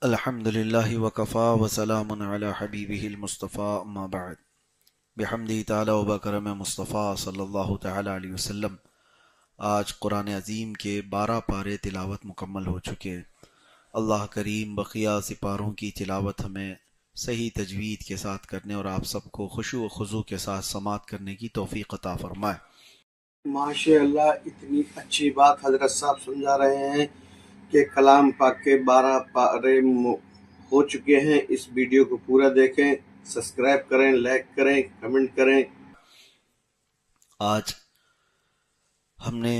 الحمد لله وكفى وسلام على حبيبه المصطفى اما بعد بحمده تعالی وبکرم مصطفیٰ صلی اللہ تعالی علیہ وسلم۔ آج قرآن عظیم کے 12 پارے تلاوت مکمل ہو چکے۔ اللہ کریم بقیہ سپاروں کی تلاوت ہمیں صحیح تجوید کے ساتھ کرنے اور آپ سب کو خشوع و خضوع کے ساتھ سماعت کرنے کی توفیق عطا فرمائے۔ ماشاء اللہ، اتنی اچھی بات حضرت صاحب سمجھا رہے ہیں کہ کلام پاک کے 12 پارے ہو چکے ہیں۔ اس ویڈیو کو پورا دیکھیں، سبسکرائب کریں، لائک کریں، کمنٹ کریں۔ آج ہم نے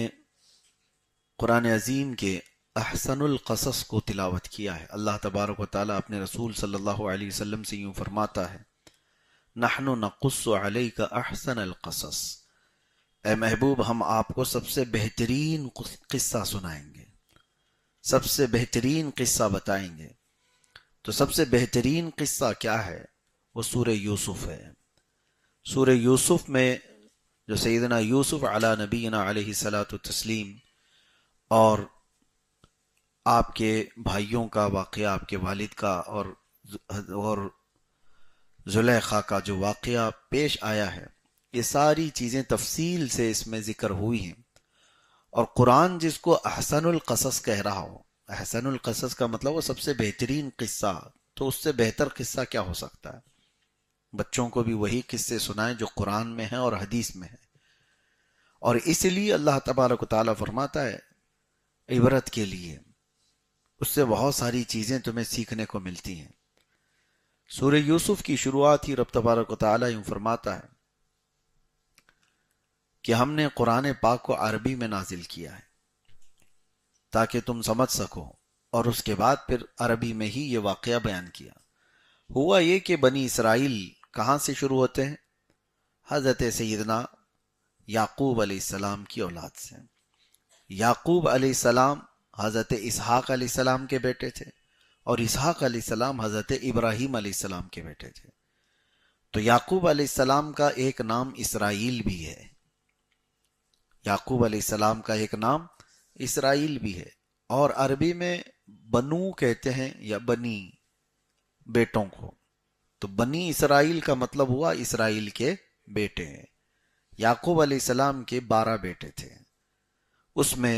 قرآن عظیم کے احسن القصص کو تلاوت کیا ہے۔ اللہ تبارک و تعالیٰ اپنے رسول صلی اللہ علیہ وسلم سے یوں فرماتا ہے، نحن نقص علیک احسن القصص، اے محبوب ہم آپ کو سب سے بہترین قصہ سنائیں گے، سب سے بہترین قصہ بتائیں گے۔ تو سب سے بہترین قصہ کیا ہے؟ وہ سورہ یوسف ہے۔ سورہ یوسف میں جو سیدنا یوسف علی نبینا علیہ الصلاۃ والتسلیم اور آپ کے بھائیوں کا واقعہ، آپ کے والد کا اور زلیخا کا جو واقعہ پیش آیا ہے، یہ ساری چیزیں تفصیل سے اس میں ذکر ہوئی ہیں۔ اور قرآن جس کو احسن القصص کہہ رہا ہو، احسن القصص کا مطلب وہ سب سے بہترین قصہ، تو اس سے بہتر قصہ کیا ہو سکتا ہے؟ بچوں کو بھی وہی قصے سنائیں جو قرآن میں ہیں اور حدیث میں ہیں۔ اور اس لیے اللہ تبارک و تعالیٰ فرماتا ہے عبرت کے لیے، اس سے بہت ساری چیزیں تمہیں سیکھنے کو ملتی ہیں۔ سورہ یوسف کی شروعات ہی رب تبارک و تعالیٰ یوں فرماتا ہے کہ ہم نے قرآن پاک کو عربی میں نازل کیا ہے تاکہ تم سمجھ سکو، اور اس کے بعد پھر عربی میں ہی یہ واقعہ بیان کیا۔ ہوا یہ کہ بنی اسرائیل کہاں سے شروع ہوتے ہیں؟ حضرت سیدنا یعقوب علیہ السلام کی اولاد سے۔ یعقوب علیہ السلام حضرت اسحاق علیہ السلام کے بیٹے تھے، اور اسحاق علیہ السلام حضرت ابراہیم علیہ السلام کے بیٹے تھے۔ تو یعقوب علیہ السلام کا ایک نام اسرائیل بھی ہے، یعقوب علیہ السلام کا ایک نام اسرائیل بھی ہے، اور عربی میں بنو کہتے ہیں یا بنی، بیٹوں کو۔ تو بنی اسرائیل کا مطلب ہوا اسرائیل کے بیٹے ہیں۔ یعقوب علیہ السلام کے 12 بیٹے تھے، اس میں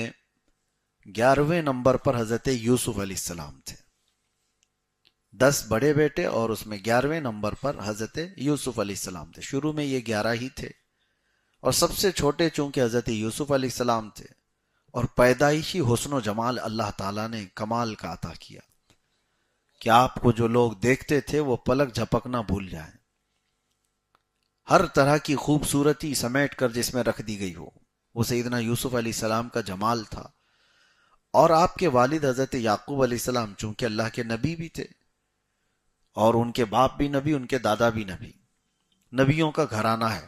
11ویں نمبر پر حضرت یوسف علیہ السلام تھے۔ 10 بڑے بیٹے اور اس میں 11ویں نمبر پر حضرت یوسف علیہ السلام تھے۔ شروع میں یہ 11 ہی تھے، اور سب سے چھوٹے چونکہ حضرت یوسف علیہ السلام تھے، اور پیدائشی حسن و جمال اللہ تعالیٰ نے کمال کا عطا کیا کہ آپ کو جو لوگ دیکھتے تھے وہ پلک جھپکنا بھول جائیں۔ ہر طرح کی خوبصورتی سمیٹ کر جس میں رکھ دی گئی ہو، وہ سیدنا یوسف علیہ السلام کا جمال تھا۔ اور آپ کے والد حضرت یعقوب علیہ السلام چونکہ اللہ کے نبی بھی تھے، اور ان کے باپ بھی نبی، ان کے دادا بھی نبی، نبیوں کا گھرانہ ہے،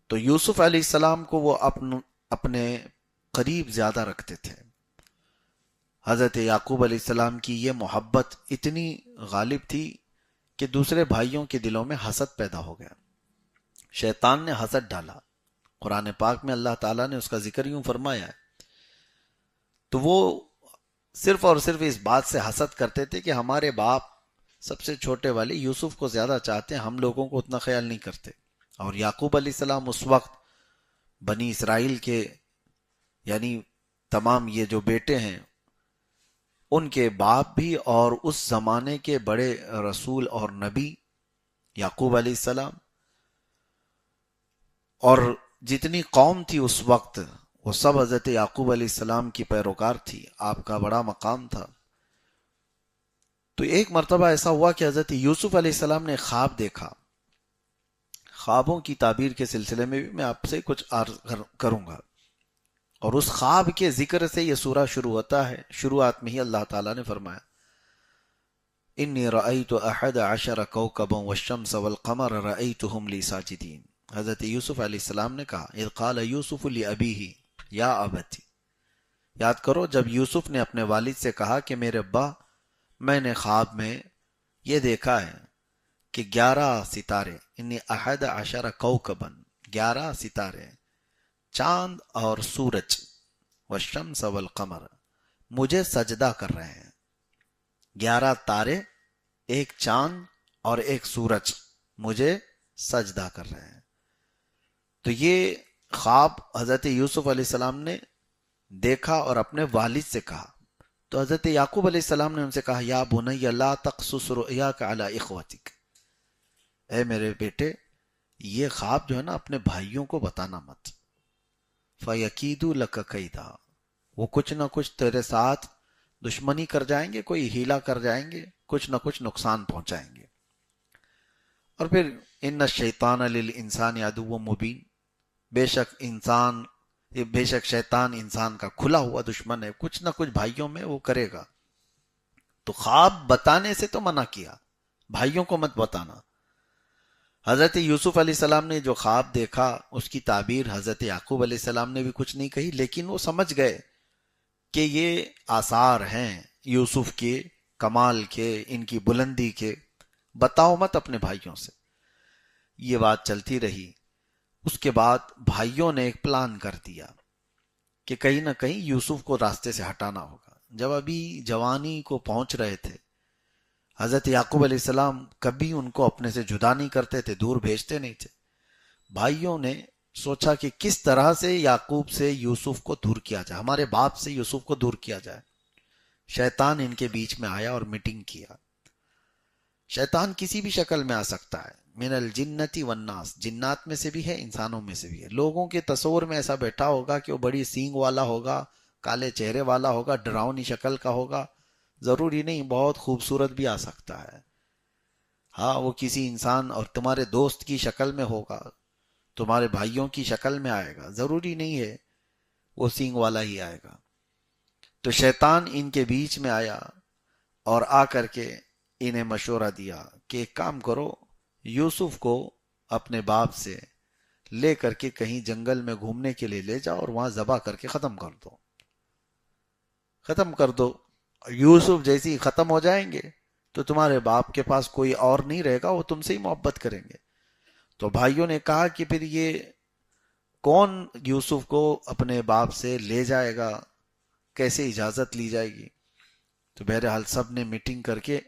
تو یوسف علیہ السلام کو وہ اپنے قریب زیادہ رکھتے تھے۔ حضرت یعقوب علیہ السلام کی یہ محبت اتنی غالب تھی کہ دوسرے بھائیوں کے دلوں میں حسد پیدا ہو گیا، شیطان نے حسد ڈالا۔ قرآن پاک میں اللہ تعالیٰ نے اس کا ذکر یوں فرمایا ہے، تو وہ صرف اور صرف اس بات سے حسد کرتے تھے کہ ہمارے باپ سب سے چھوٹے والے یوسف کو زیادہ چاہتے ہیں، ہم لوگوں کو اتنا خیال نہیں کرتے۔ اور یعقوب علیہ السلام اس وقت بنی اسرائیل کے یعنی تمام یہ جو بیٹے ہیں ان کے باپ بھی، اور اس زمانے کے بڑے رسول اور نبی یعقوب علیہ السلام، اور جتنی قوم تھی اس وقت وہ سب حضرت یعقوب علیہ السلام کی پیروکار تھی، آپ کا بڑا مقام تھا۔ تو ایک مرتبہ ایسا ہوا کہ حضرت یوسف علیہ السلام نے خواب دیکھا۔ خوابوں کی تعبیر کے سلسلے میں بھی میں آپ سے کچھ عرض کروں گا، اور اس خواب کے ذکر سے یہ سورہ شروع ہوتا ہے۔ شروعات میں ہی اللہ تعالیٰ نے فرمایا انی رأیت 11 کوکبا والشمس والقمر رأیتهم لی ساجدین۔ حضرت یوسف علیہ السلام نے کہا اذ قال یوسف لأبیہ یا ابتی، یاد کرو جب یوسف نے اپنے والد سے کہا کہ میرے ابا، میں نے خواب میں یہ دیکھا ہے کہ 11 ستارے، انی 11 کوکبا، 11 ستارے، چاند اور سورج، والشمس والقمر، مجھے سجدہ کر رہے ہیں۔ 11 تارے، ایک چاند اور ایک سورج مجھے سجدہ کر رہے ہیں۔ تو یہ خواب حضرت یوسف علیہ السلام نے دیکھا اور اپنے والد سے کہا۔ تو حضرت یعقوب علیہ السلام نے ان سے کہا یا بنی لا تقصص رؤیاک علی اخوتک، اے میرے بیٹے یہ خواب جو ہے نا اپنے بھائیوں کو بتانا مت، فَيَكِيدُوا لَكَ كَيْدًا، وہ کچھ نہ کچھ تیرے ساتھ دشمنی کر جائیں گے، کوئی ہیلا کر جائیں گے، کچھ نہ کچھ نقصان پہنچائیں گے۔ اور پھر ان الشیطان للانسان عدو مبین، بے شک شیطان انسان کا کھلا ہوا دشمن ہے، کچھ نہ کچھ بھائیوں میں وہ کرے گا۔ تو خواب بتانے سے تو منع کیا، بھائیوں کو مت بتانا۔ حضرت یوسف علیہ السلام نے جو خواب دیکھا اس کی تعبیر حضرت یعقوب علیہ السلام نے بھی کچھ نہیں کہی، لیکن وہ سمجھ گئے کہ یہ آثار ہیں یوسف کے کمال کے، ان کی بلندی کے، بتاؤ مت اپنے بھائیوں سے۔ یہ بات چلتی رہی۔ اس کے بعد بھائیوں نے ایک پلان کر دیا کہ کہیں نہ کہیں یوسف کو راستے سے ہٹانا ہوگا۔ جب ابھی جوانی کو پہنچ رہے تھے، حضرت یعقوب علیہ السلام کبھی ان کو اپنے سے جدا نہیں کرتے تھے، دور بھیجتے نہیں تھے۔ بھائیوں نے سوچا کہ کس طرح سے یعقوب سے یوسف کو دور کیا جائے، ہمارے باپ سے یوسف کو دور کیا جائے۔ شیطان ان کے بیچ میں آیا اور میٹنگ کیا۔ شیطان کسی بھی شکل میں آ سکتا ہے، من الجنتی والناس، جنات میں سے بھی ہے، انسانوں میں سے بھی ہے۔ لوگوں کے تصور میں ایسا بیٹھا ہوگا کہ وہ بڑی سینگ والا ہوگا، کالے چہرے والا ہوگا، ڈراؤنی شکل کا ہوگا، ضروری نہیں بہت خوبصورت بھی آ سکتا ہے۔ ہاں وہ کسی انسان اور تمہارے دوست کی شکل میں ہوگا، تمہارے بھائیوں کی شکل میں آئے گا، ضروری نہیں ہے وہ سینگ والا ہی آئے گا۔ تو شیطان ان کے بیچ میں آیا اور آ کر کے انہیں مشورہ دیا کہ ایک کام کرو، یوسف کو اپنے باپ سے لے کر کے کہیں جنگل میں گھومنے کے لیے لے جاؤ اور وہاں ذبح کر کے ختم کر دو۔ یوسف جیسے ہی ختم ہو جائیں گے تو تمہارے باپ کے پاس کوئی اور نہیں رہے گا، وہ تم سے ہی محبت کریں گے۔ تو بھائیوں نے کہا کہ پھر یہ کون یوسف کو اپنے باپ سے لے جائے گا، کیسے اجازت لی جائے گی؟ تو بہرحال سب نے میٹنگ کر کے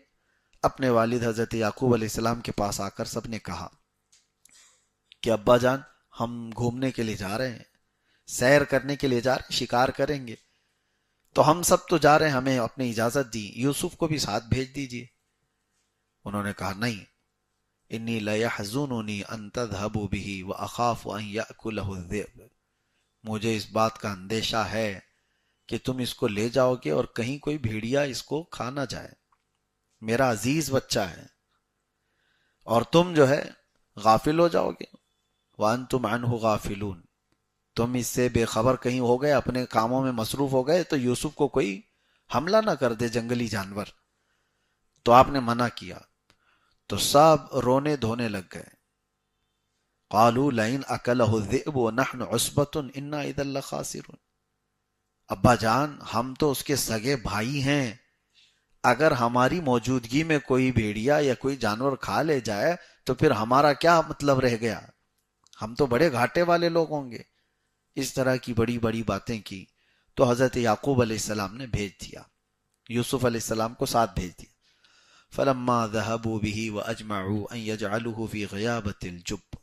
اپنے والد حضرت یعقوب علیہ السلام کے پاس آ کر سب نے کہا کہ ابا جان ہم گھومنے کے لیے جا رہے ہیں، سیر کرنے کے لیے جا رہے ہیں، شکار کریں گے، تو ہم سب تو جا رہے ہیں، ہمیں اپنی اجازت دی، یوسف کو بھی ساتھ بھیج دیجیے۔ انہوں نے کہا نہیں، انی لیحزننی ان تذهبوا به واخاف ان یاکلہ الذئب، مجھے اس بات کا اندیشہ ہے کہ تم اس کو لے جاؤ گے اور کہیں کوئی بھیڑیا اس کو کھا نہ جائے، میرا عزیز بچہ ہے، اور تم جو ہے غافل ہو جاؤ گے، وانتم عنہ غافلون، تم اس سے بے خبر کہیں ہو گئے، اپنے کاموں میں مصروف ہو گئے تو یوسف کو کوئی حملہ نہ کر دے جنگلی جانور۔ تو آپ نے منع کیا تو سب رونے دھونے لگ گئے۔ قالوا لئن اکلہ الذئب ونحن عصبۃ انا اذا لخاسرون، ابا جان ہم تو اس کے سگے بھائی ہیں، اگر ہماری موجودگی میں کوئی بھیڑیا یا کوئی جانور کھا لے جائے تو پھر ہمارا کیا مطلب رہ گیا، ہم تو بڑے گھاٹے والے لوگ ہوں گے۔ اس طرح کی بڑی بڑی باتیں کی تو حضرت یعقوب علیہ السلام نے بھیج دیا، یوسف علیہ السلام کو ساتھ بھیج دیا۔ فلما ذهبوا به واجمعوا ان يجعلوه في غيابة الجب،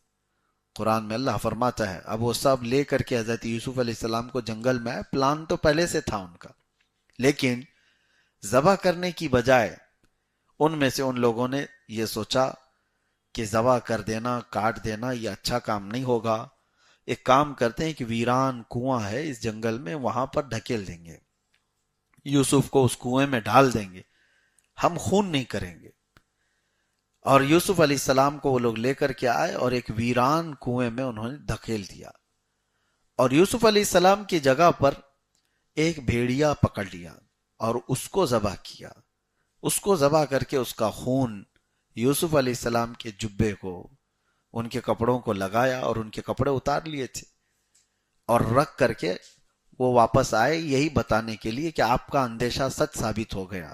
قرآن میں اللہ فرماتا ہے اب وہ سب لے کر کے حضرت یوسف علیہ السلام کو جنگل میں آئے، پلان تو پہلے سے تھا ان کا، لیکن ذبح کرنے کی بجائے ان میں سے ان لوگوں نے یہ سوچا کہ ذبح کر دینا، کاٹ دینا یہ اچھا کام نہیں ہوگا، ایک کام کرتے ہیں کہ ویران کنواں ہے اس جنگل میں، وہاں پر ڈھکیل دیں گے، یوسف کو اس کنویں میں ڈال دیں گے، ہم خون نہیں کریں گے۔ اور یوسف علیہ السلام کو وہ لوگ لے کر کے آئے اور ایک ویران کنویں میں انہوں نے دھکیل دیا، اور یوسف علیہ السلام کی جگہ پر ایک بھیڑیا پکڑ لیا اور اس کو ذبح کیا، اس کو ذبح کر کے اس کا خون یوسف علیہ السلام کے جبے کو، ان کے کپڑوں کو لگایا اور ان کے کپڑے اتار لیے تھے، اور رکھ کر کے وہ واپس آئے یہی بتانے کے لیے کہ آپ کا اندیشہ سچ ثابت ہو گیا،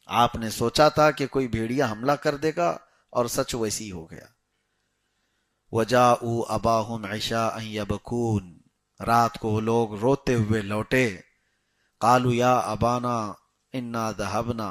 آپ نے سوچا تھا کہ کوئی بھیڑیا حملہ کر دے گا اور سچ ویسی ہو گیا۔ وَجَاءُوا أَبَاهُمْ عِشَاءً يَبْكُونَ، رات کو وہ لوگ روتے ہوئے لوٹے، قالوا یا ابانا انا ذهبنا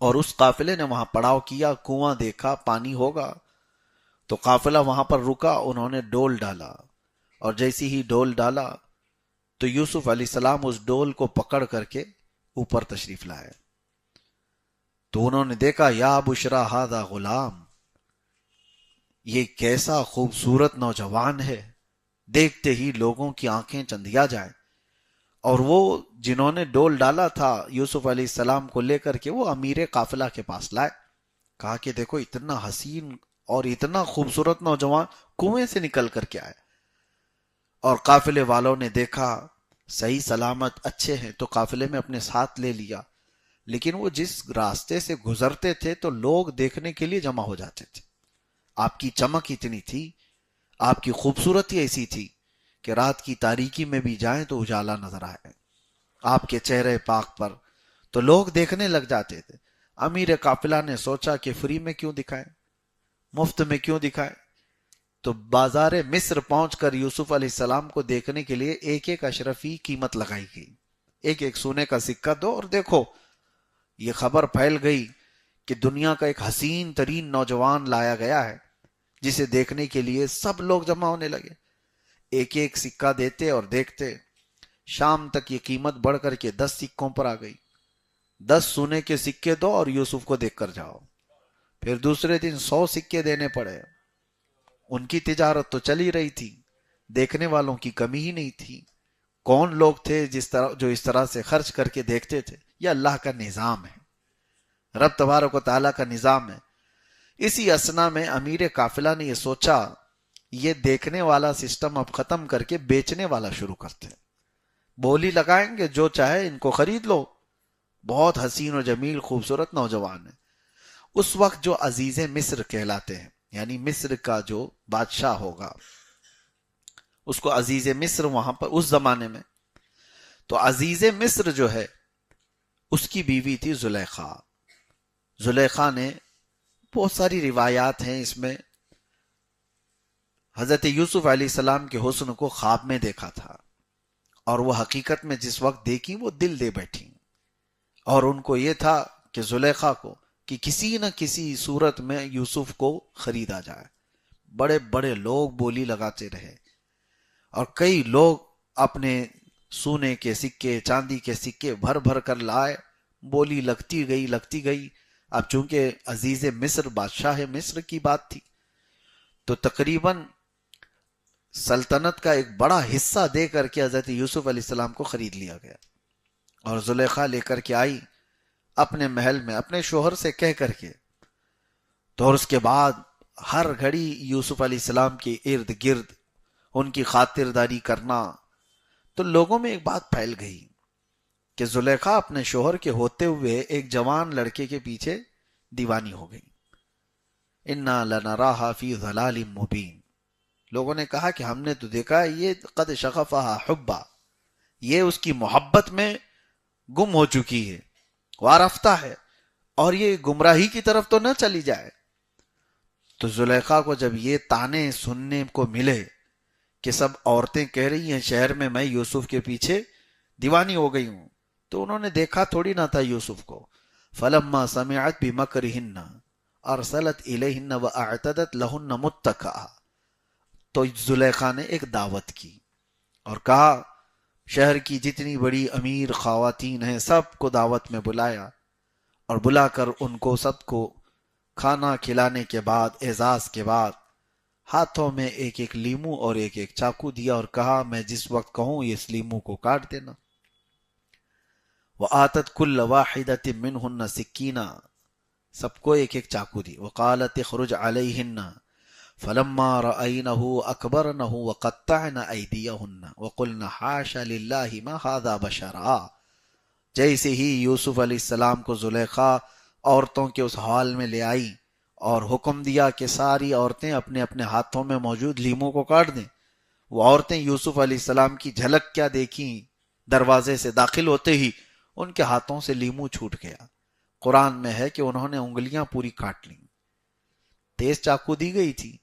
اور اس قافلے نے وہاں پڑاؤ کیا، کنواں دیکھا، پانی ہوگا، تو قافلہ وہاں پر رکا، انہوں نے ڈول ڈالا، اور جیسی ہی ڈول ڈالا تو یوسف علیہ السلام اس ڈول کو پکڑ کر کے اوپر تشریف لائے. تو انہوں نے دیکھا، یا بشرا ھذا غلام، یہ کیسا خوبصورت نوجوان ہے، دیکھتے ہی لوگوں کی آنکھیں چندیا جائیں. اور وہ جنہوں نے ڈول ڈالا تھا یوسف علیہ السلام کو لے کر کے، وہ امیر قافلہ کے پاس لائے، کہا کہ دیکھو اتنا حسین اور اتنا خوبصورت نوجوان کنویں سے نکل کر کے آئے. اور قافلے والوں نے دیکھا صحیح سلامت اچھے ہیں تو قافلے میں اپنے ساتھ لے لیا، لیکن وہ جس راستے سے گزرتے تھے تو لوگ دیکھنے کے لیے جمع ہو جاتے تھے. آپ کی چمک اتنی تھی، آپ کی خوبصورتی ایسی تھی کہ رات کی تاریکی میں بھی جائیں تو اجالا نظر آئے آپ کے چہرے پاک پر، تو لوگ دیکھنے لگ جاتے تھے. امیر قافلہ نے سوچا کہ فری میں کیوں دکھائیں، مفت میں کیوں دکھائیں. تو بازار مصر پہنچ کر یوسف علیہ السلام کو دیکھنے کے لیے ایک ایک اشرفی قیمت لگائی گئی، ایک ایک سونے کا سکہ دو اور دیکھو. یہ خبر پھیل گئی کہ دنیا کا ایک حسین ترین نوجوان لایا گیا ہے، جسے دیکھنے کے لیے سب لوگ جمع ہونے لگے. ایک ایک سکہ دیتے اور دیکھتے، شام تک یہ قیمت بڑھ کر کے 10 سکوں پر آ گئی. 10 سونے کے سکے دو اور یوسف کو دیکھ کر جاؤ. پھر دوسرے دن 100 سکے دینے پڑے. ان کی تجارت تو چلی رہی تھی، دیکھنے والوں کی کمی ہی نہیں تھی. کون لوگ تھے جو اس طرح سے خرچ کر کے دیکھتے تھے؟ یہ اللہ کا نظام ہے، رب تبارک و تعالیٰ کا نظام ہے. اسی اسنا میں امیر قافلہ نے یہ سوچا، یہ دیکھنے والا سسٹم اب ختم کر کے بیچنے والا شروع کرتے، بولی لگائیں گے، جو چاہے ان کو خرید لو. بہت حسین و جمیل خوبصورت نوجوان ہے. اس وقت جو عزیز مصر کہلاتے ہیں، یعنی مصر کا جو بادشاہ ہوگا اس کو عزیز مصر وہاں پر اس زمانے میں. تو عزیز مصر جو ہے اس کی بیوی تھی زلیخا. زلیخا نے بہت ساری روایات ہیں اس میں، حضرت یوسف علیہ السلام کے حسن کو خواب میں دیکھا تھا، اور وہ حقیقت میں جس وقت دیکھی وہ دل دے بیٹھی. اور ان کو یہ تھا کہ زلیخا کو کہ کسی نہ کسی صورت میں یوسف کو خریدا جائے. بڑے بڑے لوگ بولی لگاتے رہے، اور کئی لوگ اپنے سونے کے سکے، چاندی کے سکے بھر بھر کر لائے. بولی لگتی گئی. اب چونکہ عزیز مصر بادشاہ مصر کی بات تھی، تو تقریباً سلطنت کا ایک بڑا حصہ دے کر کے حضرت یوسف علیہ السلام کو خرید لیا گیا. اور زلیخا لے کر کے آئی اپنے محل میں اپنے شوہر سے کہہ کر کے. تو اور اس کے بعد ہر گھڑی یوسف علیہ السلام کے ارد گرد ان کی خاطرداری کرنا. تو لوگوں میں ایک بات پھیل گئی کہ زلیخا اپنے شوہر کے ہوتے ہوئے ایک جوان لڑکے کے پیچھے دیوانی ہو گئی. انا لنراھا فی ضلال مبین. لوگوں نے کہا کہ ہم نے تو دیکھا یہ قد شغفھا حبا، یہ اس کی محبت میں گم ہو چکی ہے، وارفتہ ہے، اور یہ گمراہی کی طرف تو نہ چلی جائے. تو زلیخا کو جب یہ تانے سننے کو ملے کہ سب عورتیں کہہ رہی ہیں شہر میں میں یوسف کے پیچھے دیوانی ہو گئی ہوں، تو انہوں نے دیکھا تھوڑی نہ تھا یوسف کو. فلما سمعت بمکرہن ارسلت الیہن واعتدت لہن متکئا. تو زلیخا نے ایک دعوت کی اور کہا شہر کی جتنی بڑی امیر خواتین ہیں سب کو دعوت میں بلایا، اور بلا کر ان کو سب کو کھانا کھلانے کے بعد اعزاز کے بعد ہاتھوں میں ایک ایک لیمو اور ایک ایک چاقو دیا، اور کہا میں جس وقت کہوں اس لیمو کو کاٹ دینا. وآتت کل واحدۃ منہن سکینہ، سب کو ایک ایک چاقو دی. وقالت اخرج علیہن فلما رأینہ اکبرنہ وقطعن ایدیہن وقلن حاش للہ ما ھذا بشرا. جیسے ہی یوسف علیہ السلام کو زلیخا عورتوں کے اس حال میں لے آئی اور حکم دیا کہ ساری عورتیں اپنے اپنے ہاتھوں میں موجود لیموں کو کاٹ دیں. وہ عورتیں یوسف علیہ السلام کی جھلک کیا دیکھیں، دروازے سے داخل ہوتے ہی ان کے ہاتھوں سے لیمو چھوٹ گیا. قرآن میں ہے کہ انہوں نے انگلیاں پوری کاٹ لیں، تیز چاقو دی گئی تھی.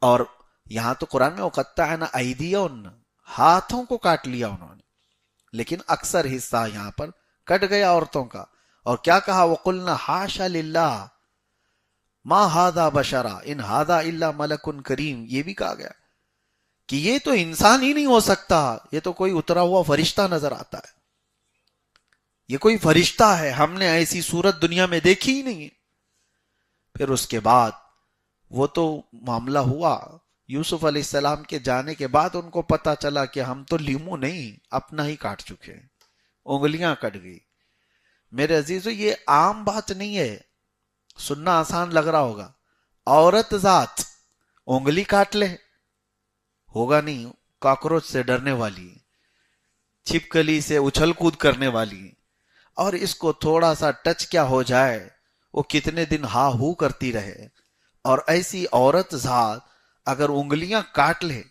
اور یہاں تو قرآن میں وقطعن ایدیہن، ہاتھوں کو کاٹ لیا انہوں نے، لیکن اکثر حصہ یہاں پر کٹ گیا عورتوں کا. اور کیا کہا؟ وَقُلْنَا حَاشَ لِلَّهِ مَا هَذَا بَشَرًا إِنْ هَذَا إِلَّا مَلَكٌ کریم. یہ بھی کہا گیا کہ یہ تو انسان ہی نہیں ہو سکتا، یہ تو کوئی اترا ہوا فرشتہ نظر آتا ہے، یہ کوئی فرشتہ ہے، ہم نے ایسی صورت دنیا میں دیکھی ہی نہیں ہے. پھر اس کے بعد وہ تو معاملہ ہوا، یوسف علیہ السلام کے جانے کے بعد ان کو پتا چلا کہ ہم تو لیمو نہیں اپنا ہی کاٹ چکے ہیں، انگلیاں کٹ گئی. میرے عزیزو یہ عام بات نہیں ہے، سننا آسان لگ رہا ہوگا. عورت ذات انگلی کاٹ لے، ہوگا نہیں. کاکروچ سے ڈرنے والی، چھپکلی سے اچھل کود کرنے والی، اور اس کو تھوڑا سا ٹچ کیا ہو جائے وہ کتنے دن ہا ہو کرتی رہے. اور ایسی عورت ذات اگر انگلیاں کاٹ لے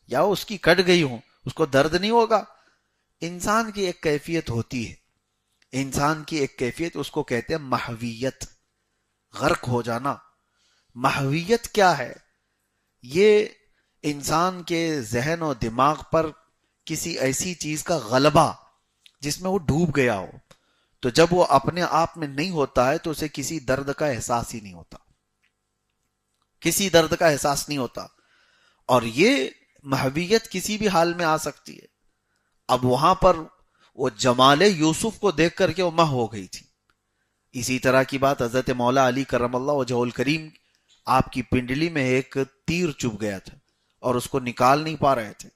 یا اس کی کٹ گئی ہوں، اس کو درد نہیں ہوگا؟ انسان کی ایک کیفیت ہوتی ہے، انسان کی ایک کیفیت، اس کو کہتے ہیں محویت، غرق ہو جانا. محویت کیا ہے؟ یہ انسان کے ذہن و دماغ پر کسی ایسی چیز کا غلبہ جس میں وہ ڈوب گیا ہو. تو جب وہ اپنے آپ میں نہیں ہوتا ہے تو اسے کسی درد کا احساس ہی نہیں ہوتا، کسی درد کا احساس نہیں ہوتا. اور یہ محویت کسی بھی حال میں آ سکتی ہے. اب وہاں پر وہ جمال یوسف کو دیکھ کر کے وہ مہ ہو گئی تھی. اسی طرح کی بات حضرت مولا علی کرم اللہ وجہہ الکریم، آپ کی پنڈلی میں ایک تیر چبھ گیا تھا اور اس کو نکال نہیں پا رہے تھے.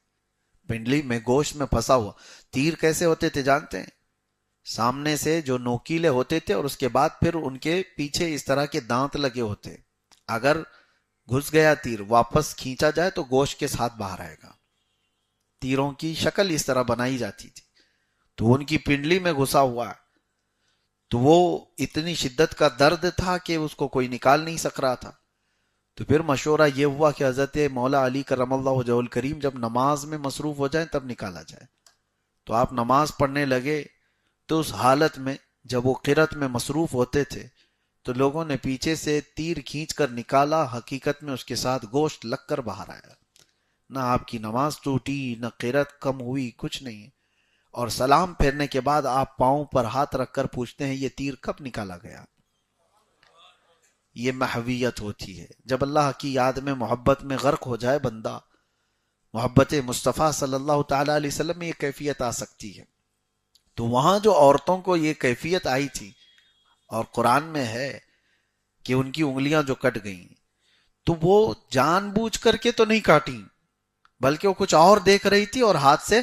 پنڈلی میں گوشت میں پھنسا ہوا. تیر کیسے ہوتے تھے جانتے ہیں؟ سامنے سے جو نوکیلے ہوتے تھے اور اس کے بعد پھر ان کے پیچھے اس طرح کے دانت لگے ہوتے. اگر گھس گیا تیر، واپس کھینچا جائے تو گوشت کے ساتھ باہر آئے گا. تیروں کی شکل اس طرح بنائی جاتی تھی. تو ان کی پنڈلی میں گھسا ہوا ہے، تو وہ اتنی شدت کا درد تھا کہ اس کو کوئی نکال نہیں سک رہا تھا. تو پھر مشورہ یہ ہوا کہ حضرت مولا علی کرم اللہ وجہہ الکریم جب نماز میں مصروف ہو جائیں تب نکالا جائے. تو آپ نماز پڑھنے لگے، تو اس حالت میں جب وہ قرات میں مصروف ہوتے تھے تو لوگوں نے پیچھے سے تیر کھینچ کر نکالا، حقیقت میں اس کے ساتھ گوشت لگ کر باہر آیا. نہ آپ کی نماز ٹوٹی، نہ قرات کم ہوئی، کچھ نہیں. اور سلام پھیرنے کے بعد آپ پاؤں پر ہاتھ رکھ کر پوچھتے ہیں یہ تیر کب نکالا گیا؟ یہ محویت ہوتی ہے. جب اللہ کی یاد میں محبت میں غرق ہو جائے بندہ، محبت مصطفیٰ صلی اللہ تعالی علیہ وسلم میں یہ کیفیت آ سکتی ہے. تو وہاں جو عورتوں کو یہ کیفیت آئی تھی، اور قرآن میں ہے کہ ان کی انگلیاں جو کٹ گئیں، تو وہ جان بوجھ کر کے تو نہیں کاٹی، بلکہ وہ کچھ اور دیکھ رہی تھی اور ہاتھ سے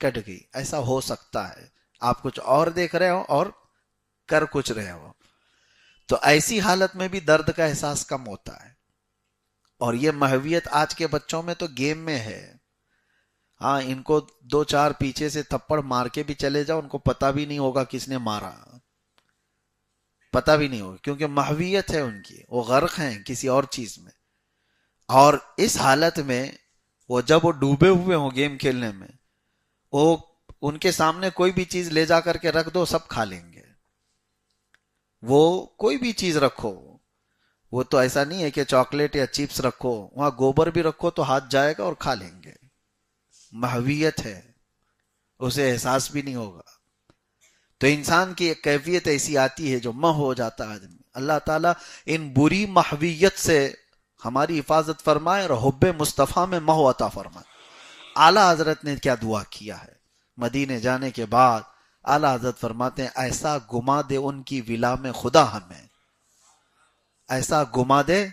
کٹ گئی. ایسا ہو سکتا ہے آپ کچھ اور دیکھ رہے ہو اور کر کچھ رہے ہو، تو ایسی حالت میں بھی درد کا احساس کم ہوتا ہے. اور یہ محویت آج کے بچوں میں تو گیم میں ہے. ہاں، ان کو 2-4 پیچھے سے تھپڑ مار کے بھی چلے جاؤ، ان کو پتہ بھی نہیں ہوگا کس نے مارا، پتہ بھی نہیں ہوگا، کیونکہ محویت ہے ان کی، وہ غرق ہیں کسی اور چیز میں. اور اس حالت میں وہ جب وہ ڈوبے ہوئے ہوں گیم کھیلنے میں، وہ ان کے سامنے کوئی بھی چیز لے جا کر کے رکھ دو، سب کھا لیں گے. وہ کوئی بھی چیز رکھو، وہ تو ایسا نہیں ہے کہ چاکلیٹ یا چپس رکھو، وہاں گوبر بھی رکھو تو ہاتھ جائے گا اور کھا لیں گے. محویت ہے، اسے احساس بھی نہیں ہوگا. تو انسان کی ایک کیفیت ایسی آتی ہے جو مہ ہو جاتا ہے آدمی. اللہ تعالیٰ ان بری محویت سے ہماری حفاظت فرمائے اور حب مصطفیٰ میں مہ عطا فرمائے. اعلیٰ حضرت نے کیا دعا کیا ہے مدینے جانے کے بعد؟ اعلیٰ حضرت فرماتے ہیں ایسا گما دے ان کی ولا میں خدا ہمیں، ایسا گما دے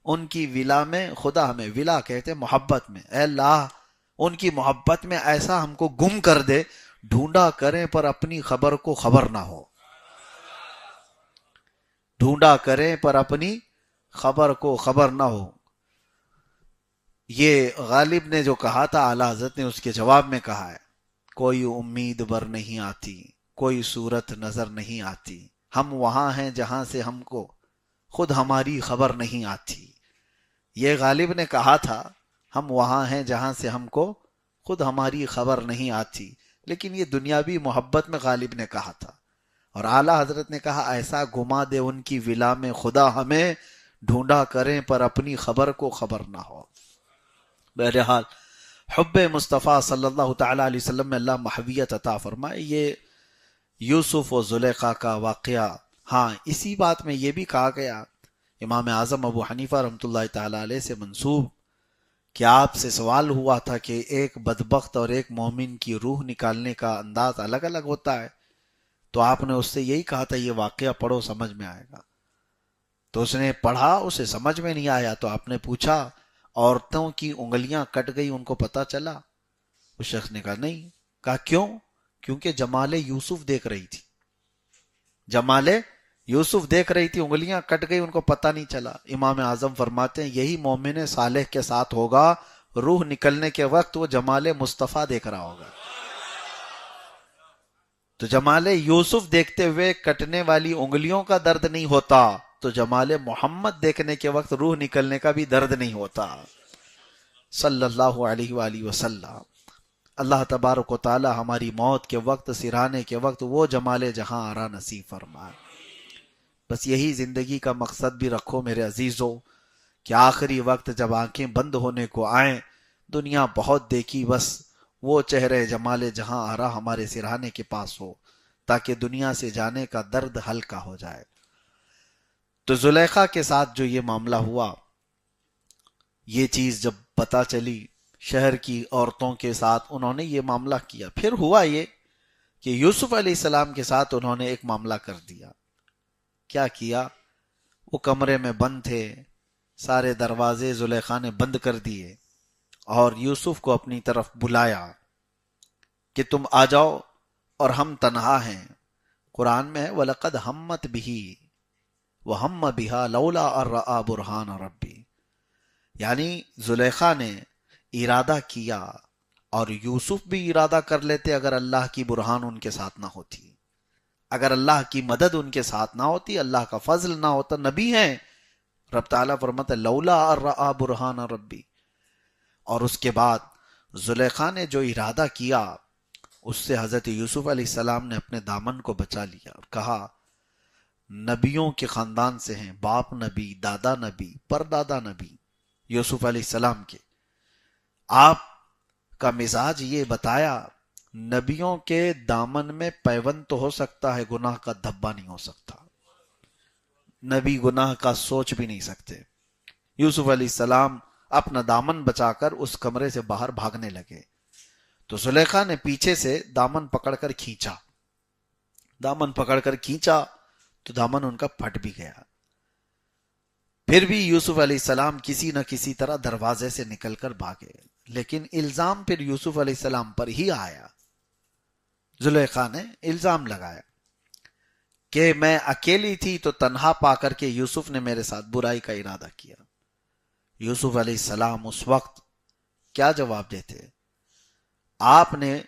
ان کی ولا میں خدا ہمیں. ولا کہتے ہیں محبت میں. اے اللہ ان کی محبت میں ایسا ہم کو گم کر دے، ڈھونڈا کریں پر اپنی خبر کو خبر نہ ہو، ڈھونڈا کریں پر اپنی خبر کو خبر نہ ہو. یہ غالب نے جو کہا تھا، اعلیٰ حضرت نے اس کے جواب میں کہا ہے کوئی امید بر نہیں آتی، کوئی صورت نظر نہیں آتی، ہم وہاں ہیں جہاں سے ہم کو خود ہماری خبر نہیں آتی. یہ غالب نے کہا تھا ہم وہاں ہیں جہاں سے ہم کو خود ہماری خبر نہیں آتی، لیکن یہ دنیاوی محبت میں غالب نے کہا تھا. اور اعلیٰ حضرت نے کہا ایسا گما دے ان کی ولا میں خدا ہمیں، ڈھونڈا کریں پر اپنی خبر کو خبر نہ ہو. بہرحال حب مصطفیٰ صلی اللہ تعالی علیہ وسلم میں اللہ محویت عطا فرمائے. یہ یوسف و زلیخا کا واقعہ، ہاں اسی بات میں یہ بھی کہا گیا، امام اعظم ابو حنیفہ رحمۃ اللہ تعالی علیہ سے منسوب، کہ آپ سے سوال ہوا تھا کہ ایک بدبخت اور ایک مومن کی روح نکالنے کا انداز الگ الگ ہوتا ہے، تو آپ نے اس سے یہی کہا تھا یہ واقعہ پڑھو سمجھ میں آئے گا، تو اس نے پڑھا، اسے سمجھ میں نہیں آیا، تو آپ نے پوچھا عورتوں کی انگلیاں کٹ گئی ان کو پتا چلا؟ اس شخص نے کہا نہیں۔ کہا کیوں؟ کیونکہ جمال یوسف دیکھ رہی تھی، جمال یوسف دیکھ رہی تھی، انگلیاں کٹ گئی ان کو پتہ نہیں چلا۔ امام اعظم فرماتے ہیں یہی مومن صالح کے ساتھ ہوگا، روح نکلنے کے وقت وہ جمال مصطفیٰ دیکھ رہا ہوگا۔ تو جمال یوسف دیکھتے ہوئے کٹنے والی انگلیوں کا درد نہیں ہوتا، تو جمال محمد دیکھنے کے وقت روح نکلنے کا بھی درد نہیں ہوتا، صلی اللہ علیہ وآلہ وسلم۔ اللہ تبارک و تعالی ہماری موت کے وقت، سرانے کے وقت وہ جمال جہاں آرا نصیب فرمائے۔ بس یہی زندگی کا مقصد بھی رکھو میرے عزیزو، کہ آخری وقت جب آنکھیں بند ہونے کو آئیں، دنیا بہت دیکھی، بس وہ چہرے جمال جہاں آرا ہمارے سرہانے کے پاس ہو، تاکہ دنیا سے جانے کا درد ہلکا ہو جائے۔ تو زلیخا کے ساتھ جو یہ معاملہ ہوا، یہ چیز جب پتا چلی شہر کی عورتوں کے ساتھ، انہوں نے یہ معاملہ کیا۔ پھر ہوا یہ کہ یوسف علیہ السلام کے ساتھ انہوں نے ایک معاملہ کر دیا۔ کیا کیا؟ وہ کمرے میں بند تھے، سارے دروازے زلیخا نے بند کر دیے، اور یوسف کو اپنی طرف بلایا کہ تم آ جاؤ اور ہم تنہا ہیں۔ قرآن میں ہے وَلَقَدْ هَمَّتْ بِهِ وَهَمَّ بِهَا لَوْلَا أَن رَأَىٰ بُرْهَانَ رَبِّهِ، یعنی زلیخا نے ارادہ کیا، اور یوسف بھی ارادہ کر لیتے اگر اللہ کی برہان ان کے ساتھ نہ ہوتی، اگر اللہ کی مدد ان کے ساتھ نہ ہوتی، اللہ کا فضل نہ ہوتا۔ نبی ہیں، رب تعالیٰ فرماتا ہے لولا ان رآ برہان ربی۔ اور اس کے بعد زلیخا نے جو ارادہ کیا، اس سے حضرت یوسف علیہ السلام نے اپنے دامن کو بچا لیا اور کہا نبیوں کے خاندان سے ہیں، باپ نبی، دادا نبی، پردادا نبی یوسف علیہ السلام کے، آپ کا مزاج یہ بتایا، نبیوں کے دامن میں پیوند تو ہو سکتا ہے، گناہ کا دھبا نہیں ہو سکتا، نبی گناہ کا سوچ بھی نہیں سکتے۔ یوسف علیہ السلام اپنا دامن بچا کر اس کمرے سے باہر بھاگنے لگے، تو زلیخا نے پیچھے سے دامن پکڑ کر کھینچا، دامن پکڑ کر کھینچا تو دامن ان کا پھٹ بھی گیا۔ پھر بھی یوسف علیہ السلام کسی نہ کسی طرح دروازے سے نکل کر بھاگے، لیکن الزام پھر یوسف علیہ السلام پر ہی آیا۔ زلیخا نے الزام لگایا کہ میں اکیلی تھی تو تنہا پا کر کے یوسف نے میرے ساتھ برائی کا ارادہ کیا۔ یوسف علیہ السلام اس وقت کیا جواب دیتے؟ آپ نے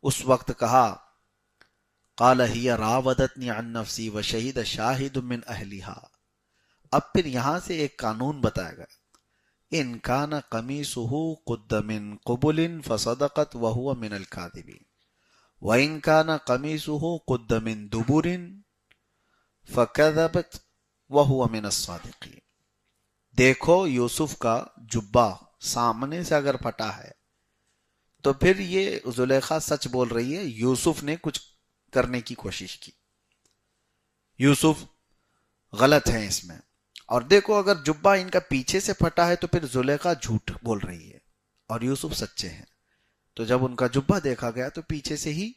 اس وقت کہا قال ہی راودتنی عن نفسی وشہد شاہد من اہلہا۔ اب پھر یہاں سے ایک قانون بتایا گیا، ان کان قمیصہ قد من قبل فصدقت وہو من الکاذبین وَإِن كَانَ قَمِيصُهُ قُدَّ مِن دُبُرٍ فَكَذَبَتْ وَهُوَ مِنَ الصَّادِقِينَ۔ دیکھو یوسف کا جبہ سامنے سے اگر پھٹا ہے تو پھر یہ زلیخا سچ بول رہی ہے، یوسف نے کچھ کرنے کی کوشش کی، یوسف غلط ہیں اس میں۔ اور دیکھو اگر جبہ ان کا پیچھے سے پھٹا ہے تو پھر زلیخا جھوٹ بول رہی ہے اور یوسف سچے ہیں۔ تو جب ان کا جبہ دیکھا گیا تو پیچھے سے ہی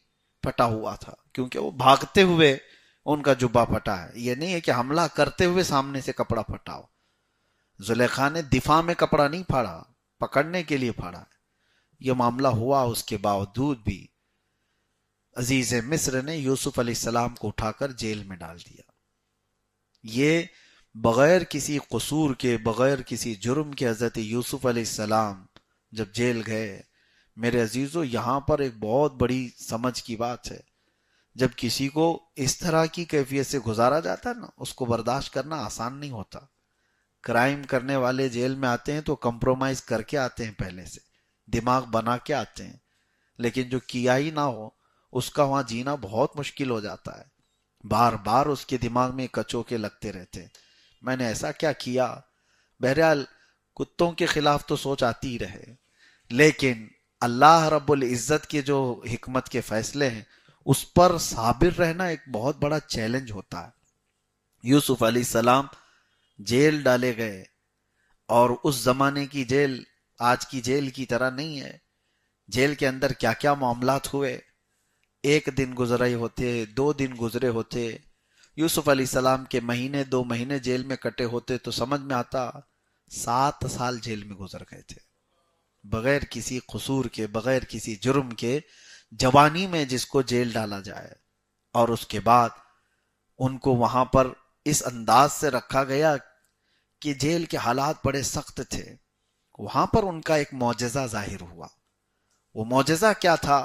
پھٹا ہوا تھا، کیونکہ وہ بھاگتے ہوئے ان کا جبہ پھٹا ہے، یہ نہیں ہے کہ حملہ کرتے ہوئے سامنے سے کپڑا پھٹا ہو۔ زلیخا نے دفاع میں کپڑا نہیں پھاڑا، پکڑنے کے لیے پھاڑا۔ یہ معاملہ ہوا، اس کے باوجود بھی عزیز مصر نے یوسف علیہ السلام کو اٹھا کر جیل میں ڈال دیا۔ یہ بغیر کسی قصور کے، بغیر کسی جرم کے حضرت یوسف علیہ السلام جب جیل گئے۔ میرے عزیزو یہاں پر ایک بہت بڑی سمجھ کی بات ہے، جب کسی کو اس طرح کی کیفیت سے گزارا جاتا ہے نا، اس کو برداشت کرنا آسان نہیں ہوتا۔ کرائم کرنے والے جیل میں آتے ہیں تو کمپرومائز کر کے آتے ہیں، پہلے سے دماغ بنا کے آتے ہیں، لیکن جو کیا ہی نہ ہو اس کا وہاں جینا بہت مشکل ہو جاتا ہے، بار بار اس کے دماغ میں کچوکے لگتے رہتے ہیں، میں نے ایسا کیا کیا۔ بہرحال کتوں کے خلاف تو سوچ آتی ہی رہے، لیکن اللہ رب العزت کے جو حکمت کے فیصلے ہیں اس پر صابر رہنا ایک بہت بڑا چیلنج ہوتا ہے. یوسف علیہ السلام جیل ڈالے گئے، اور اس زمانے کی جیل آج کی جیل کی طرح نہیں ہے. جیل کے اندر کیا کیا معاملات ہوئے، ایک دن گزرے ہوتے، 2 دن گزرے ہوتے. یوسف علیہ السلام کے مہینے 2 مہینے جیل میں کٹے ہوتے تو سمجھ میں آتا 7 سال جیل میں گزر گئے تھے، بغیر کسی قصور کے، بغیر کسی جرم کے، جوانی میں جس کو جیل ڈالا جائے. اور اس کے بعد ان کو وہاں پر اس انداز سے رکھا گیا کہ جیل کے حالات بڑے سخت تھے. وہاں پر ان کا ایک معجزہ ظاہر ہوا. وہ معجزہ کیا تھا؟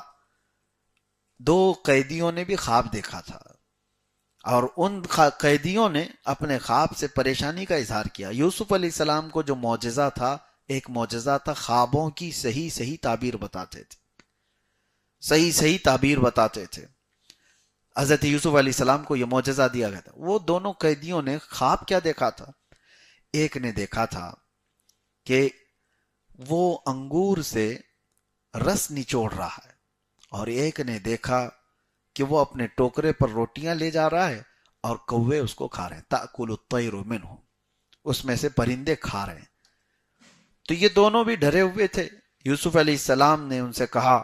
2 قیدیوں نے بھی خواب دیکھا تھا، اور ان قیدیوں نے اپنے خواب سے پریشانی کا اظہار کیا. یوسف علیہ السلام کو جو معجزہ تھا، ایک معجزہ تھا خوابوں کی صحیح تعبیر بتاتے تھے، صحیح تعبیر بتاتے تھے. حضرت یوسف علیہ السلام کو یہ معجزہ دیا گیا تھا. وہ دونوں قیدیوں نے خواب کیا دیکھا تھا؟ ایک نے دیکھا تھا کہ وہ انگور سے رس نچوڑ رہا ہے، اور ایک نے دیکھا کہ وہ اپنے ٹوکرے پر روٹیاں لے جا رہا ہے اور کوے اس کو کھا رہے ہیں. تأکل الطیر منہ، اس میں سے پرندے کھا رہے ہیں. تو یہ دونوں بھی ڈرے ہوئے تھے. یوسف علیہ السلام نے ان سے کہا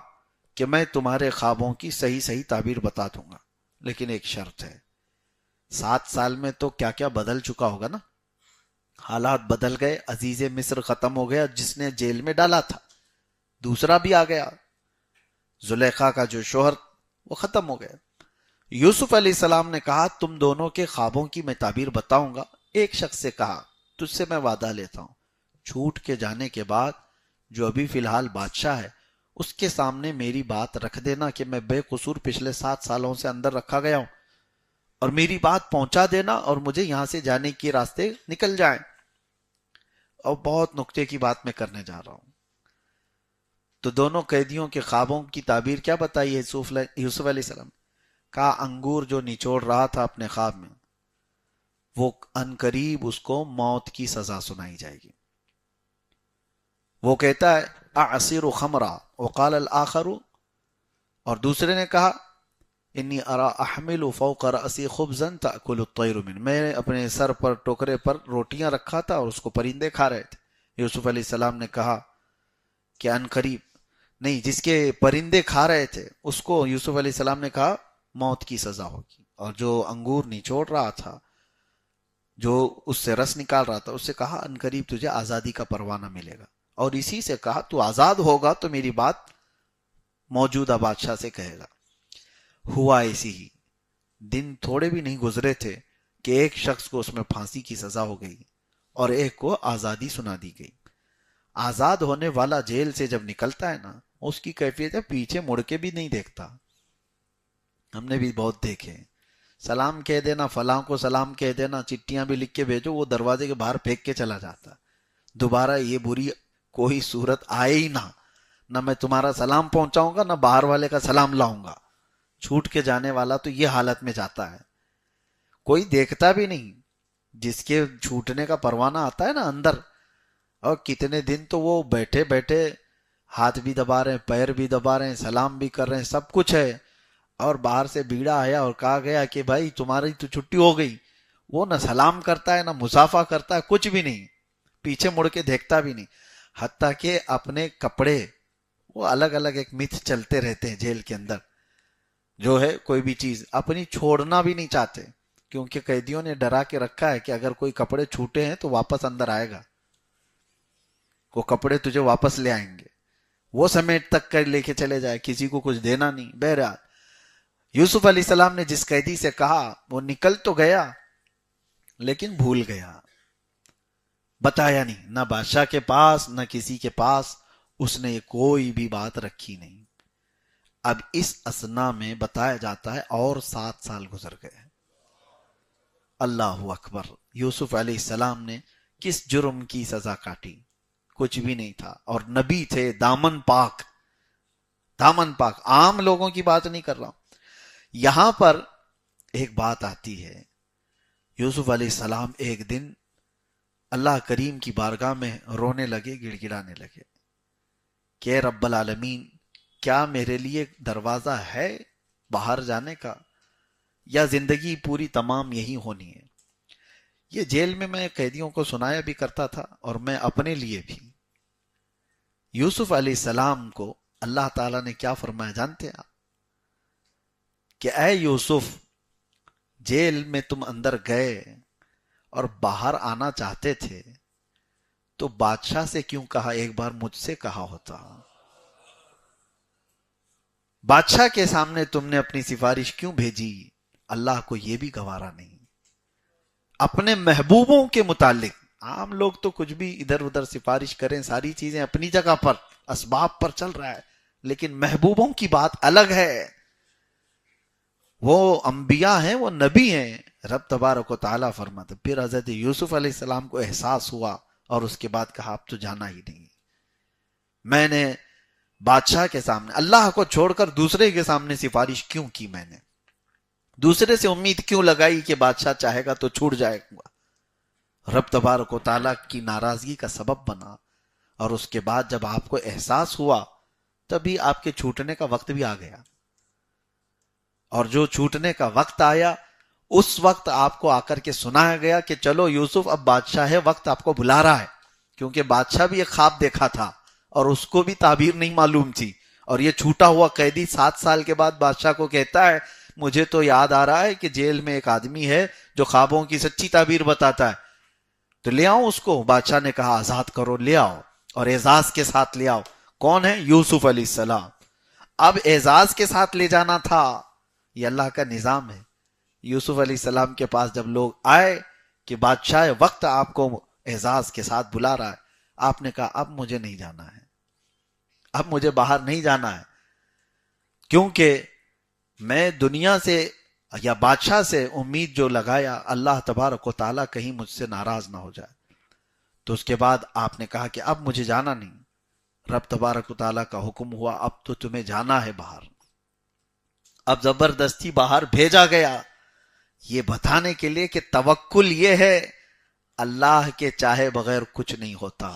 کہ میں تمہارے خوابوں کی صحیح تعبیر بتا دوں گا، لیکن ایک شرط ہے. 7 سال میں تو کیا کیا بدل چکا ہوگا نا، حالات بدل گئے. عزیز مصر ختم ہو گیا جس نے جیل میں ڈالا تھا، دوسرا بھی آ گیا. زلیخا کا جو شوہر وہ ختم ہو گیا. یوسف علیہ السلام نے کہا تم دونوں کے خوابوں کی میں تعبیر بتاؤں گا. ایک شخص سے کہا تجھ سے میں وعدہ لیتا ہوں، چھوٹ کے جانے کے بعد جو ابھی فی الحال بادشاہ ہے اس کے سامنے میری بات رکھ دینا کہ میں بے قصور پچھلے 7 سالوں سے اندر رکھا گیا ہوں، اور میری بات پہنچا دینا اور مجھے یہاں سے جانے کے راستے نکل جائیں. اور بہت نکتے کی بات میں کرنے جا رہا ہوں. تو دونوں قیدیوں کے خوابوں کی تعبیر کیا بتائی ہے یوسف علیہ السلام؟ کہا انگور جو نچوڑ رہا تھا اپنے خواب میں، وہ عنقریب اس کو موت کی سزا سنائی جائے گی. وہ کہتا ہے اعصر خمرا وقال الاخر، اور دوسرے نے کہا انی ارا احمل فوق رأسی خبزا تأکل الطیر من، میں اپنے سر پر ٹوکرے پر روٹیاں رکھا تھا اور اس کو پرندے کھا رہے تھے. یوسف علیہ السلام نے کہا کہ عنقریب نہیں، جس کے پرندے کھا رہے تھے اس کو یوسف علیہ السلام نے کہا موت کی سزا ہوگی، اور جو انگور نچوڑ رہا تھا، جو اس سے رس نکال رہا تھا، اس سے کہا عنقریب تجھے آزادی کا پروانہ ملے گا. اور اسی سے کہا تو آزاد ہوگا تو میری بات موجودہ بادشاہ سے کہے گا. ہوا ایسی ہی. دن تھوڑے بھی نہیں گزرے تھے کہ ایک شخص کو اس میں پھانسی کی سزا ہو گئی اور ایک کو آزادی سنا دی گئی. آزاد ہونے والا جیل سے جب نکلتا ہے نا، اس کی کیفیت ہے پیچھے مڑ کے بھی نہیں دیکھتا. ہم نے بھی بہت دیکھے. سلام کہہ دینا، فلاں کو سلام کہہ دینا، چٹیاں بھی لکھ کے بھیجو، وہ دروازے کے باہر پھینک کے چلا جاتا. دوبارہ یہ بری کوئی صورت آئے ہی نہ میں تمہارا سلام پہنچاؤں گا، نہ باہر والے کا سلام لاؤں گا. چھوٹ کے جانے والا تو یہ حالت میں جاتا ہے، کوئی دیکھتا بھی نہیں. جس کے چھوٹنے کا پروانہ آتا ہے نا اندر، اور کتنے دن تو وہ بیٹھے بیٹھے ہاتھ بھی دبا رہے ہیں، پیر بھی دبا رہے ہیں، سلام بھی کر رہے ہیں، سب کچھ ہے. اور باہر سے بیڑا آیا اور کہا گیا کہ بھائی تمہاری تو چھٹی ہو گئی. وہ نہ سلام کرتا ہے، نہ مسافہ کرتا ہے، کچھ بھی نہیں، پیچھے مڑ کے دیکھتا بھی نہیں. حتیٰ کہ اپنے کپڑے، وہ الگ الگ ایک متھ چلتے رہتے ہیں جیل کے اندر، جو ہے کوئی بھی چیز اپنی چھوڑنا بھی نہیں چاہتے، کیونکہ قیدیوں نے ڈرا کے رکھا ہے کہ اگر کوئی کپڑے چھوٹے ہیں تو واپس اندر آئے گا، وہ کپڑے تجھے واپس لے آئیں گے. وہ سمیٹ تک کر لے کے چلے جائے، کسی کو کچھ دینا نہیں. بہرحال یوسف علیہ السلام نے جس قیدی سے کہا وہ نکل تو گیا لیکن بھول گیا، بتایا نہیں، نہ بادشاہ کے پاس نہ کسی کے پاس اس نے کوئی بھی بات رکھی نہیں. اب اس اسنا میں بتایا جاتا ہے اور 7 سال گزر گئے. اللہ اکبر. یوسف علیہ السلام نے کس جرم کی سزا کاٹی؟ کچھ بھی نہیں تھا، اور نبی تھے، دامن پاک، دامن پاک. عام لوگوں کی بات نہیں کر رہا ہوں. یہاں پر ایک بات آتی ہے. یوسف علیہ السلام ایک دن اللہ کریم کی بارگاہ میں رونے لگے، گڑ گڑانے لگے کہ رب العالمین، کیا میرے لیے دروازہ ہے باہر جانے کا، یا زندگی پوری تمام یہی ہونی ہے؟ یہ جیل میں میں قیدیوں کو سنایا بھی کرتا تھا اور میں اپنے لیے بھی۔ یوسف علیہ السلام کو اللہ تعالیٰ نے کیا فرمایا جانتے ہیں آپ؟ کہ اے یوسف، جیل میں تم اندر گئے اور باہر آنا چاہتے تھے تو بادشاہ سے کیوں کہا؟ ایک بار مجھ سے کہا ہوتا۔ بادشاہ کے سامنے تم نے اپنی سفارش کیوں بھیجی؟ اللہ کو یہ بھی گوارا نہیں۔ اپنے محبوبوں کے متعلق عام لوگ تو کچھ بھی ادھر ادھر سفارش کریں، ساری چیزیں اپنی جگہ پر اسباب پر چل رہا ہے، لیکن محبوبوں کی بات الگ ہے۔ وہ انبیاء ہیں، وہ نبی ہیں۔ رب تبارک و تعالیٰ فرماتے، پھر حضرت یوسف علیہ السلام کو احساس ہوا اور اس کے بعد کہا اب تو جانا ہی نہیں۔ میں نے بادشاہ کے سامنے اللہ کو چھوڑ کر دوسرے کے سامنے سفارش کیوں کی؟ میں نے دوسرے سے امید کیوں لگائی کہ بادشاہ چاہے گا تو چھوٹ جائے گا؟ رب تبارک و تعالیٰ کی ناراضگی کا سبب بنا، اور اس کے بعد جب آپ کو احساس ہوا تبھی آپ کے چھوٹنے کا وقت بھی آ گیا۔ اور جو چھوٹنے کا وقت آیا اس وقت آپ کو آ کر کے سنایا گیا کہ چلو یوسف اب بادشاہ ہے، وقت آپ کو بلا رہا ہے، کیونکہ بادشاہ بھی ایک خواب دیکھا تھا اور اس کو بھی تعبیر نہیں معلوم تھی۔ اور یہ چھوٹا ہوا قیدی 7 سال کے بعد بادشاہ کو کہتا ہے مجھے تو یاد آ رہا ہے کہ جیل میں ایک آدمی ہے جو خوابوں کی سچی تعبیر بتاتا ہے، تو لے آؤ اس کو۔ بادشاہ نے کہا آزاد کرو، لے آؤ، اور اعزاز کے ساتھ لے آؤ۔ کون ہے؟ یوسف علیہ السلام۔ اب اعزاز کے ساتھ لے جانا تھا، یہ اللہ کا نظام ہے۔ یوسف علیہ السلام کے پاس جب لوگ آئے کہ بادشاہ وقت آپ کو اعزاز کے ساتھ بلا رہا ہے، آپ نے کہا اب مجھے نہیں جانا ہے، اب مجھے باہر نہیں جانا ہے، کیونکہ میں دنیا سے یا بادشاہ سے امید جو لگایا، اللہ تبارک و تعالیٰ کہیں مجھ سے ناراض نہ ہو جائے۔ تو اس کے بعد آپ نے کہا کہ اب مجھے جانا نہیں۔ رب تبارک و تعالیٰ کا حکم ہوا اب تو تمہیں جانا ہے باہر۔ اب زبردستی باہر بھیجا گیا، یہ بتانے کے لیے کہ توکل یہ ہے اللہ کے چاہے بغیر کچھ نہیں ہوتا۔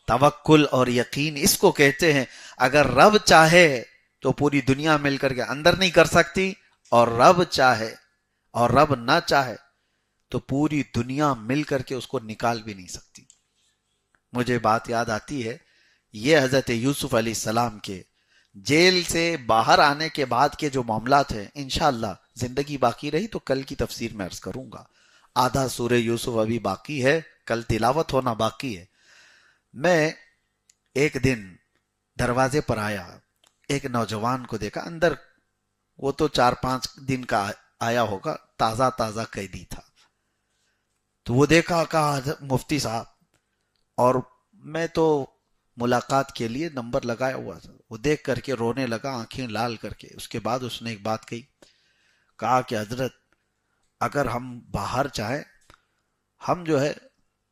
توکل اور یقین اس کو کہتے ہیں۔ اگر رب چاہے تو پوری دنیا مل کر کے اندر نہیں کر سکتی، اور رب چاہے اور رب نہ چاہے تو پوری دنیا مل کر کے اس کو نکال بھی نہیں سکتی۔ مجھے بات یاد آتی ہے، یہ حضرت یوسف علیہ السلام کے جیل سے باہر آنے کے بعد کے جو معاملات ہیں، انشاءاللہ زندگی باقی رہی تو کل کی تفسیر میں عرض کروں گا۔ آدھا سورہ یوسف ابھی باقی ہے، کل تلاوت ہونا باقی ہے۔ میں ایک دن دروازے پر آیا، ایک نوجوان کو دیکھا اندر، وہ تو 4-5 دن کا آیا ہوگا، تازہ تازہ قیدی تھا۔ تو وہ دیکھا، کہا مفتی صاحب، اور میں تو ملاقات کے لیے نمبر لگایا ہوا تھا۔ وہ دیکھ کر کے رونے لگا، آنکھیں لال کر کے۔ اس کے بعد اس نے ایک بات کہی، کہا کہ حضرت اگر ہم باہر چاہیں، ہم جو ہے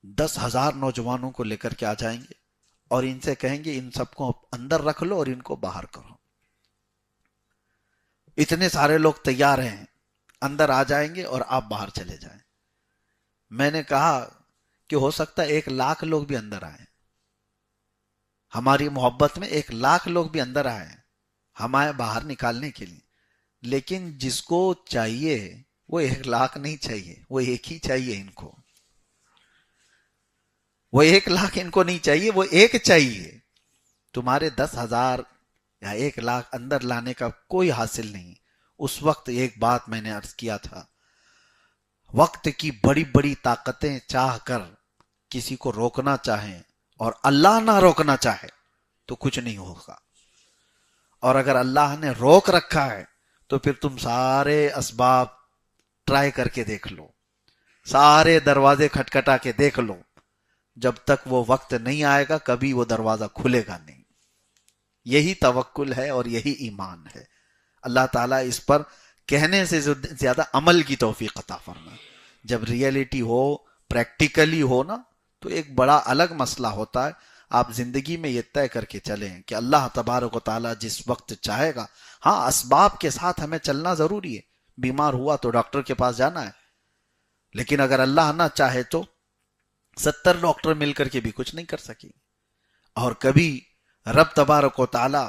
10,000 نوجوانوں کو لے کر کے آ جائیں گے اور ان سے کہیں گے ان سب کو اندر رکھ لو اور ان کو باہر کرو۔ اتنے سارے لوگ تیار ہیں، اندر آ جائیں گے اور آپ باہر چلے جائیں۔ میں نے کہا کہ ہو سکتا ہے 1,00,000 لوگ بھی اندر آئیں، ہماری محبت میں 1,00,000 لوگ بھی اندر آئے ہمیں باہر نکالنے کے لیے، لیکن جس کو چاہیے وہ 1,00,000 نہیں چاہیے، وہ ایک ہی چاہیے ان کو۔ وہ 1,00,000 ان کو نہیں چاہیے، وہ ایک چاہیے۔ تمہارے 10,000 یا 1,00,000 اندر لانے کا کوئی حاصل نہیں۔ اس وقت ایک بات میں نے عرض کیا تھا، وقت کی بڑی بڑی طاقتیں چاہ کر کسی کو روکنا چاہیں اور اللہ نہ روکنا چاہے تو کچھ نہیں ہوگا، اور اگر اللہ نے روک رکھا ہے تو پھر تم سارے اسباب ٹرائی کر کے دیکھ لو، سارے دروازے کھٹکھٹا کے دیکھ لو، جب تک وہ وقت نہیں آئے گا کبھی وہ دروازہ کھلے گا نہیں۔ یہی توکل ہے اور یہی ایمان ہے۔ اللہ تعالیٰ اس پر کہنے سے زیادہ عمل کی توفیق عطا فرمائے۔ جب ریئلٹی ہو، پریکٹیکلی ہو نا، تو ایک بڑا الگ مسئلہ ہوتا ہے۔ آپ زندگی میں یہ طے کر کے چلیں کہ اللہ تبارک و تعالیٰ جس وقت چاہے گا، ہاں اسباب کے ساتھ ہمیں چلنا ضروری ہے، بیمار ہوا تو ڈاکٹر کے پاس جانا ہے، لیکن اگر اللہ نہ چاہے تو 70 ڈاکٹر مل کر کے بھی کچھ نہیں کر سکیں۔ اور کبھی رب تبارک و تعالیٰ